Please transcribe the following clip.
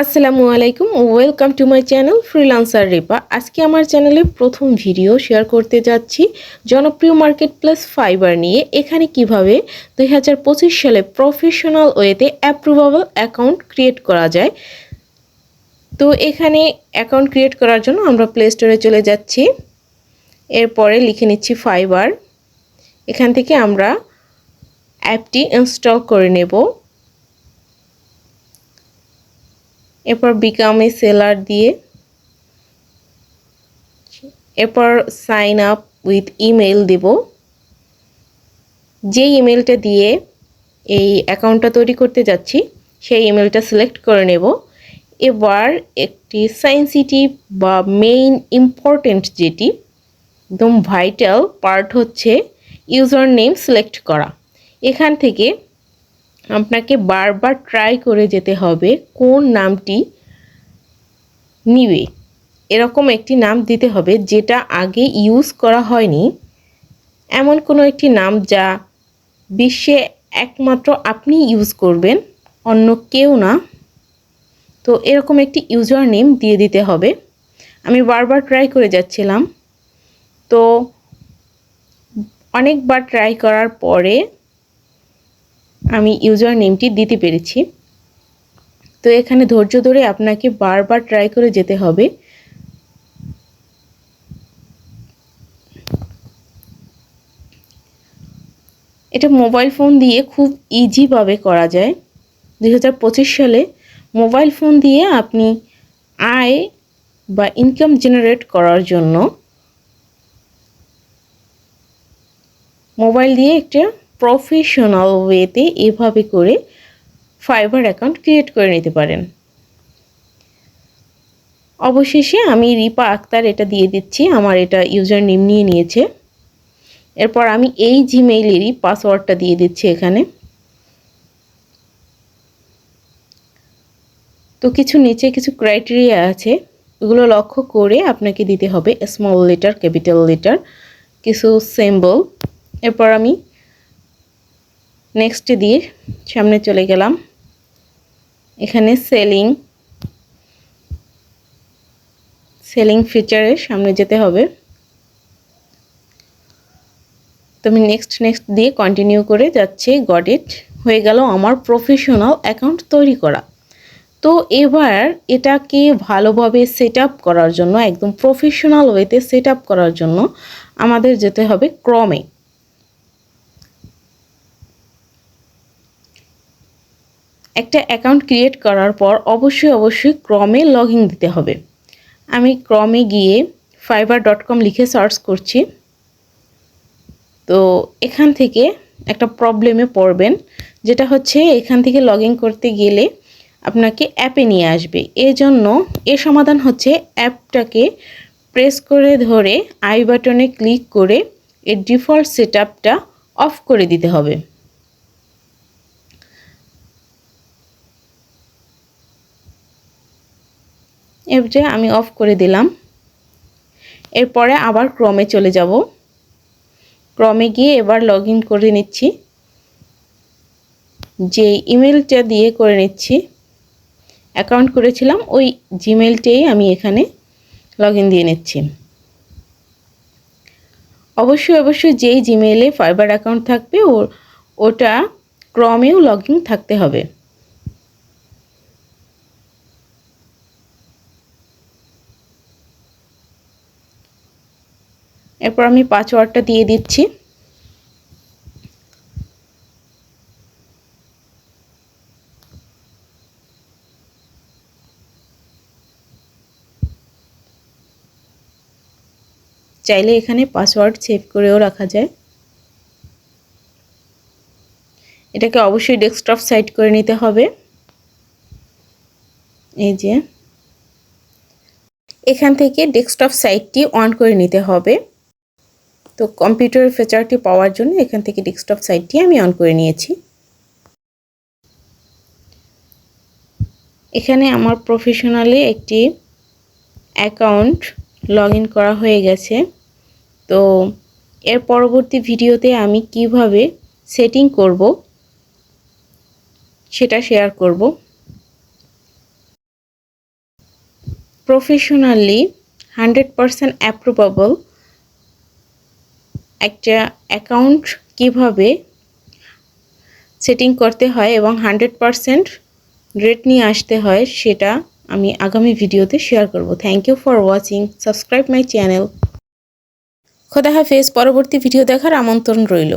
আসসালামু আলাইকুম, welcome to my channel freelancer Ripa. আজকে আমার চ্যানেলে প্রথম ভিডিও শেয়ার করতে যাচ্ছি জনপ্রিয় মার্কেট প্লেস ফাইবার নিয়ে। এখানে কিভাবে 2025 সালে প্রফেশনাল ওয়েতে অ্যাপ্রুভেবল অ্যাকাউন্ট ক্রিয়েট করা যায়। তো এখানে অ্যাকাউন্ট ক্রিয়েট করার জন্য আমরা প্লে স্টোরে চলে যাচ্ছি, এরপরে লিখে নিচ্ছি ফাইবার। এখান থেকে আমরা অ্যাপটি ইনস্টল করে নেব। এরপর বিকাম এ সেলার দিয়ে এরপর সাইন আপ উইথ ইমেল দেব। যে ইমেলটা দিয়ে এই অ্যাকাউন্টটা তৈরি করতে যাচ্ছি সেই ইমেলটা সিলেক্ট করে নেব। এবার একটি সেনসিটিভ বা মেইন ইম্পর্টেন্ট যেটি একদম ভাইটাল পার্ট হচ্ছে ইউজার নেম সিলেক্ট করা। এখান থেকে আপনাকে বারবার ট্রাই করে যেতে হবে কোন নামটি নিবে। এরকম একটি নাম দিতে হবে যেটা আগে ইউজ করা হয়নি, এমন কোনো একটি নাম যা বিশ্বে একমাত্র আপনি ইউজ করবেন, অন্য কেউ না। তো এরকম একটি ইউজার নেম দিয়ে দিতে হবে। আমি বারবার ট্রাই করে যাচ্ছিলাম, তো অনেকবার ট্রাই করার পরে আমি ইউজার নেমটি দিতে পেরেছি। তো এখানে ধৈর্য ধরে আপনাকে বারবার ট্রাই করে যেতে হবে। এটা মোবাইল ফোন দিয়ে খুব ইজিভাবে করা যায়। 2025 সালে মোবাইল ফোন দিয়ে আপনি আয় বা ইনকাম জেনারেট করার জন্য মোবাইল দিয়ে একটা প্রফেশনাল ওয়েতে এভাবে করে ফাইবার অ্যাকাউন্ট ক্রিয়েট করে নিতে পারেন। অবশেষে আমি রিপা আক্তার এটা দিয়ে দিচ্ছি, আমার এটা ইউজার নেম নিয়ে নিয়েছে। এরপর আমি এই জিমেইলেরই পাসওয়ার্ডটা দিয়ে দিচ্ছি এখানে। তো কিছু নিচে কিছু ক্রাইটেরিয়া আছে, এগুলো লক্ষ্য করে আপনাকে দিতে হবে স্মল লেটার, ক্যাপিটাল লেটার, কিছু সিম্বল। এরপর আমি নেক্সট দিয়ে সামনে চলে গেলাম। এখানে সেলিং ফিচারের সামনে যেতে হবে। তো আমি নেক্সট দিয়ে কন্টিনিউ করে যাচ্ছি। গট ইট, হয়ে গেল আমার প্রফেশনাল অ্যাকাউন্ট তৈরি করা। তো এবার এটাকে ভালোভাবে সেট আপ করার জন্য, একদম প্রফেশনাল ওয়েতে সেট আপ করার জন্য আমাদের যেতে হবে ক্রমে। একটা অ্যাকাউন্ট ক্রিয়েট করার পর অবশ্যই ক্রমে লগ ইন দিতে হবে। আমি ক্রমে গিয়ে fiverr.com লিখে সার্চ করছি। তো এখান থেকে একটা প্রবলেমে পড়বেন, যেটা হচ্ছে এখান থেকে লগ ইন করতে গেলে আপনাকে অ্যাপে নিয়ে আসবে। এজন্য এর সমাধান হচ্ছে অ্যাপটাকে প্রেস করে ধরে আই বাটনে ক্লিক করে এর ডিফল্ট সেটআপটা অফ করে দিতে হবে। এবারে আমি অফ করে দিলাম। এরপরে আবার ক্রমে চলে যাব। ক্রমে গিয়ে এবার লগ ইন করে নিচ্ছি, যে ইমেলটা দিয়ে করে নিচ্ছি, অ্যাকাউন্ট করেছিলাম ওই জিমেলটাই আমি এখানে লগ ইন দিয়ে নিচ্ছি। অবশ্যই যেই জিমেইলে ফাইবার অ্যাকাউন্ট থাকবে ওটা ক্রমেও লগ ইন থাকতে হবে। এরপর আমি পাসওয়ার্ডটা দিয়ে দিচ্ছি। চাইলে এখানে পাসওয়ার্ড সেভ করেও রাখা যায়। এটাকে অবশ্যই ডেস্কটপ সাইট করে নিতে হবে। এই যে এখান থেকে ডেস্কটপ সাইটটি অন করে নিতে হবে। তো কম্পিউটারের ফিচারটি পাওয়ার জন্য এখান থেকে ডেস্কটপ সাইটটি আমি অন করে নিয়েছি। এখানে আমার প্রফেশনালি একটি অ্যাকাউন্ট লগ ইন করা হয়ে গেছে। তো এর পরবর্তী ভিডিওতে আমি কিভাবে সেটিং করব সেটা শেয়ার করব। প্রফেশনালি 100% অ্যাপ্রুভেবল একটা অ্যাকাউন্ট কিভাবে সেটিং করতে হয় এবং 100% রেট নিয়ে আসতে হয় সেটা আমি আগামী ভিডিওতে শেয়ার করব। Thank you for watching. Subscribe my channel. খোদা হাফেজ। পরবর্তী ভিডিও দেখার আমন্ত্রণ রইল।